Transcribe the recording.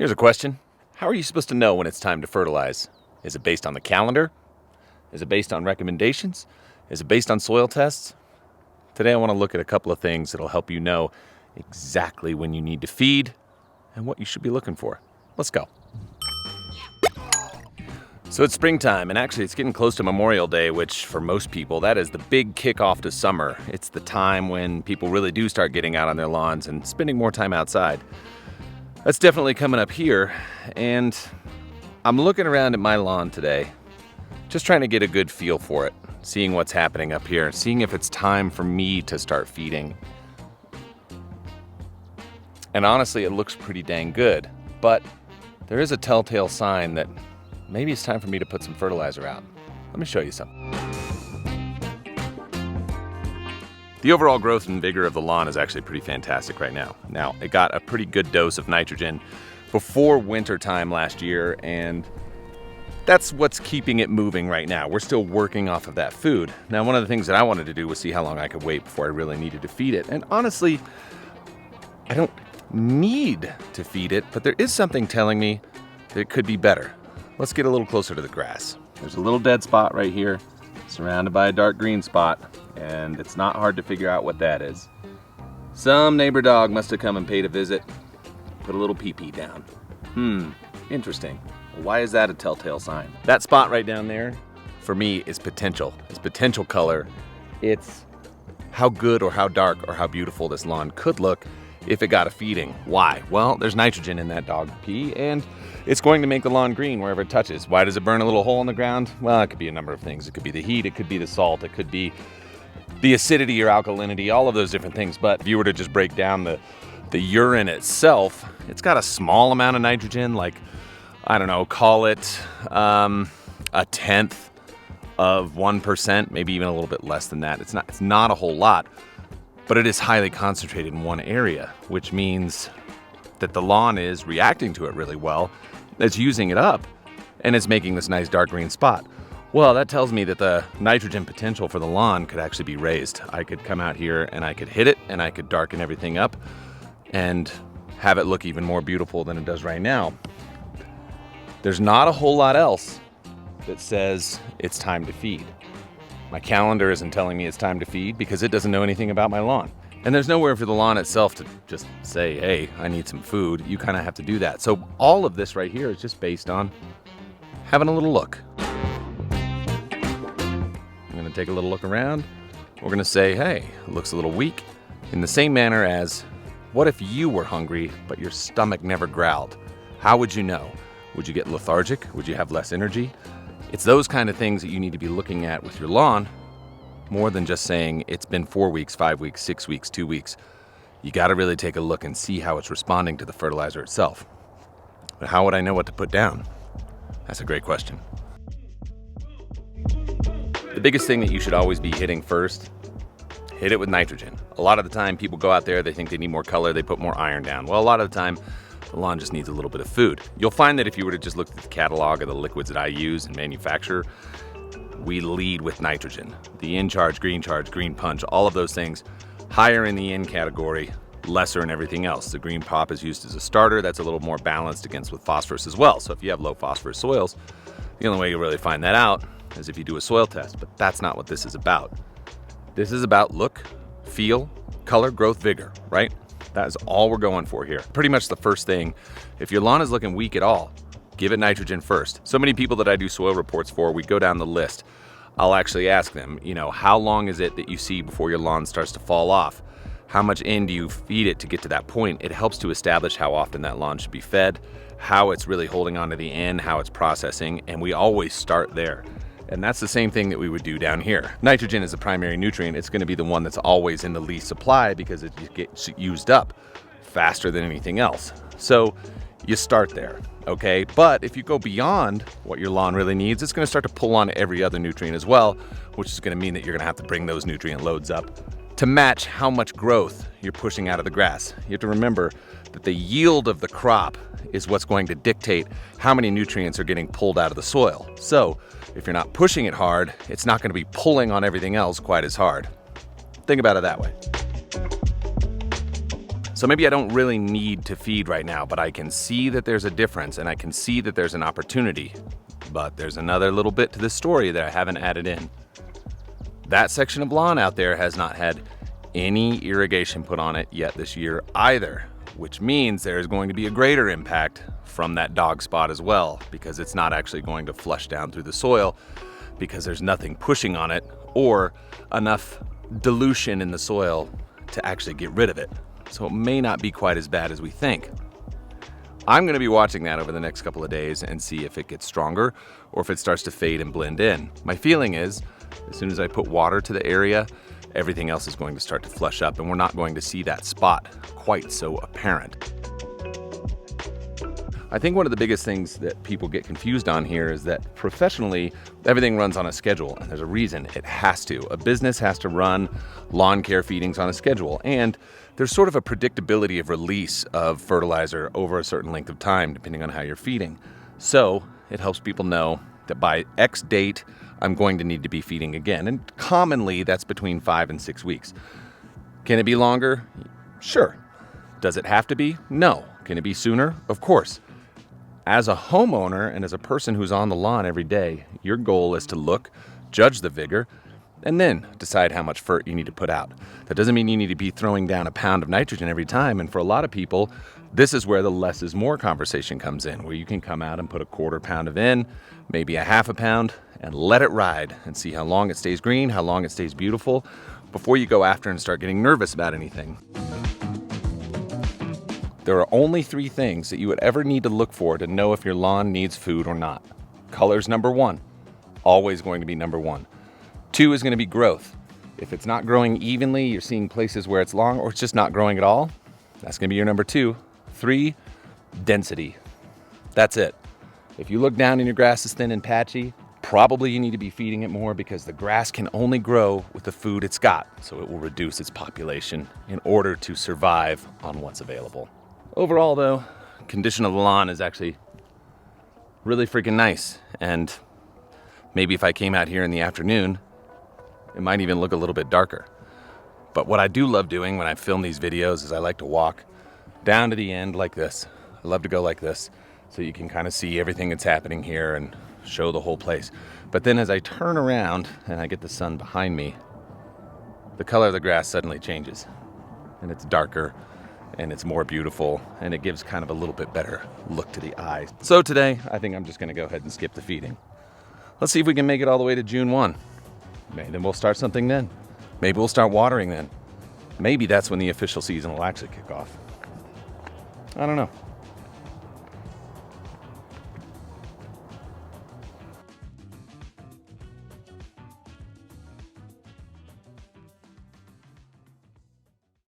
Here's a question. How are you supposed to know when it's time to fertilize? Is it based on the calendar? Is it based on recommendations? Is it based on soil tests? Today I want to look at a couple of things that'll help you know exactly when you need to feed and what you should be looking for. Let's go. So it's springtime, and actually it's getting close to Memorial Day, which for most people, that is the big kickoff to summer. It's the time when people really do start getting out on their lawns and spending more time outside. That's definitely coming up here, and I'm looking around at my lawn today, just trying to get a good feel for it, seeing what's happening up here, seeing if it's time for me to start feeding. And honestly, it looks pretty dang good, but there is a telltale sign that maybe it's time for me to put some fertilizer out. Let me show you some. The overall growth and vigor of the lawn is actually pretty fantastic right now. Now, it got a pretty good dose of nitrogen before winter time last year, and that's what's keeping it moving right now. We're still working off of that food. Now, one of the things that I wanted to do was see how long I could wait before I really needed to feed it. And honestly, I don't need to feed it, but there is something telling me that it could be better. Let's get a little closer to the grass. There's a little dead spot right here, surrounded by a dark green spot, and it's not hard to figure out what that is. Some neighbor dog must have come and paid a visit, put a little pee-pee down. Interesting. Why is that a telltale sign? That spot right down there, for me, is potential. It's potential color. It's how good or how dark or how beautiful this lawn could look if it got a feeding. Why? Well, there's nitrogen in that dog pee, and it's going to make the lawn green wherever it touches. Why does it burn a little hole in the ground? Well, it could be a number of things. It could be the heat, it could be the salt, it could be the acidity or alkalinity, all of those different things. But if you were to just break down the urine itself, it's got a small amount of nitrogen, like, I don't know, call it a tenth of 1%, maybe even a little bit less than that. It's not a whole lot, but it is highly concentrated in one area, which means that the lawn is reacting to it really well. It's using it up, and it's making this nice dark green spot. Well, that tells me that the nitrogen potential for the lawn could actually be raised. I could come out here and I could hit it, and I could darken everything up and have it look even more beautiful than it does right now. There's not a whole lot else that says it's time to feed. My calendar isn't telling me it's time to feed because it doesn't know anything about my lawn. And there's nowhere for the lawn itself to just say, hey, I need some food. You kind of have to do that. So all of this right here is just based on having a little look. I'm going to take a little look around. We're going to say, hey, it looks a little weak. In the same manner as, what if you were hungry, but your stomach never growled? How would you know? Would you get lethargic? Would you have less energy? It's those kind of things that you need to be looking at with your lawn, more than just saying it's been 4 weeks, 5 weeks, 6 weeks, 2 weeks. You got to really take a look and see how it's responding to the fertilizer itself. But how would I know what to put down? That's a great question. The biggest thing that you should always be hitting first, hit it with nitrogen. A lot of the time people go out there, they think they need more color, they put more iron down. Well, a lot of the time, the lawn just needs a little bit of food. You'll find that if you were to just look at the catalog of the liquids that I use and manufacture, we lead with nitrogen. The in charge, green punch, all of those things, higher in the in category, lesser in everything else. The green pop is used as a starter. That's a little more balanced against with phosphorus as well. So if you have low phosphorus soils, the only way you'll really find that out is if you do a soil test, but that's not what this is about. This is about look, feel, color, growth, vigor, right? That is all we're going for here. Pretty much the first thing, if your lawn is looking weak at all, give it nitrogen first. So many people that I do soil reports for, we go down the list. I'll actually ask them, how long is it that you see before your lawn starts to fall off? How much in do you feed it to get to that point? It helps to establish how often that lawn should be fed, how it's really holding on to the N, how it's processing, and we always start there. And that's the same thing that we would do down here. Nitrogen is the primary nutrient. It's going to be the one that's always in the least supply because it gets used up faster than anything else. So you start there, okay? But if you go beyond what your lawn really needs, it's going to start to pull on every other nutrient as well, which is going to mean that you're going to have to bring those nutrient loads up to match how much growth you're pushing out of the grass. You have to remember that the yield of the crop is what's going to dictate how many nutrients are getting pulled out of the soil. So if you're not pushing it hard, it's not going to be pulling on everything else quite as hard. Think about it that way. So maybe I don't really need to feed right now, but I can see that there's a difference and I can see that there's an opportunity. But there's another little bit to this story that I haven't added in. That section of lawn out there has not had any irrigation put on it yet this year either, which means there is going to be a greater impact from that dog spot as well, because it's not actually going to flush down through the soil because there's nothing pushing on it or enough dilution in the soil to actually get rid of it. So it may not be quite as bad as we think. I'm going to be watching that over the next couple of days and see if it gets stronger or if it starts to fade and blend in. My feeling is, as soon as I put water to the area, everything else is going to start to flush up and we're not going to see that spot quite so apparent. I think one of the biggest things that people get confused on here is that professionally, everything runs on a schedule, and there's a reason it has to. A business has to run lawn care feedings on a schedule, and there's sort of a predictability of release of fertilizer over a certain length of time, depending on how you're feeding. So it helps people know that by X date, I'm going to need to be feeding again. And commonly, that's between 5 and 6 weeks. Can it be longer? Sure. Does it have to be? No. Can it be sooner? Of course. As a homeowner and as a person who's on the lawn every day, your goal is to look, judge the vigor, and then decide how much fert you need to put out. That doesn't mean you need to be throwing down a pound of nitrogen every time. And for a lot of people, this is where the less is more conversation comes in, where you can come out and put a 1/4 pound of in, maybe a 1/2 pound, and let it ride and see how long it stays green, how long it stays beautiful, before you go after and start getting nervous about anything. There are only 3 things that you would ever need to look for to know if your lawn needs food or not. Color's number 1, always going to be number 1. 2 is going to be growth. If it's not growing evenly, you're seeing places where it's long, or it's just not growing at all, that's going to be your number 2. 3, density. That's it. If you look down and your grass is thin and patchy, probably you need to be feeding it more because the grass can only grow with the food it's got, so it will reduce its population in order to survive on what's available. Overall though, condition of the lawn is actually really freaking nice, and maybe if I came out here in the afternoon, it might even look a little bit darker. But what I do love doing when I film these videos is I like to walk down to the end like this. I love to go like this so you can kind of see everything that's happening here and show the whole place. But then as I turn around and I get the sun behind me, the color of the grass suddenly changes and it's darker and it's more beautiful and it gives kind of a little bit better look to the eye. So today, I think I'm just gonna go ahead and skip the feeding. Let's see if we can make it all the way to June 1. Maybe then we'll start something then. Maybe we'll start watering then. Maybe that's when the official season will actually kick off. I don't know.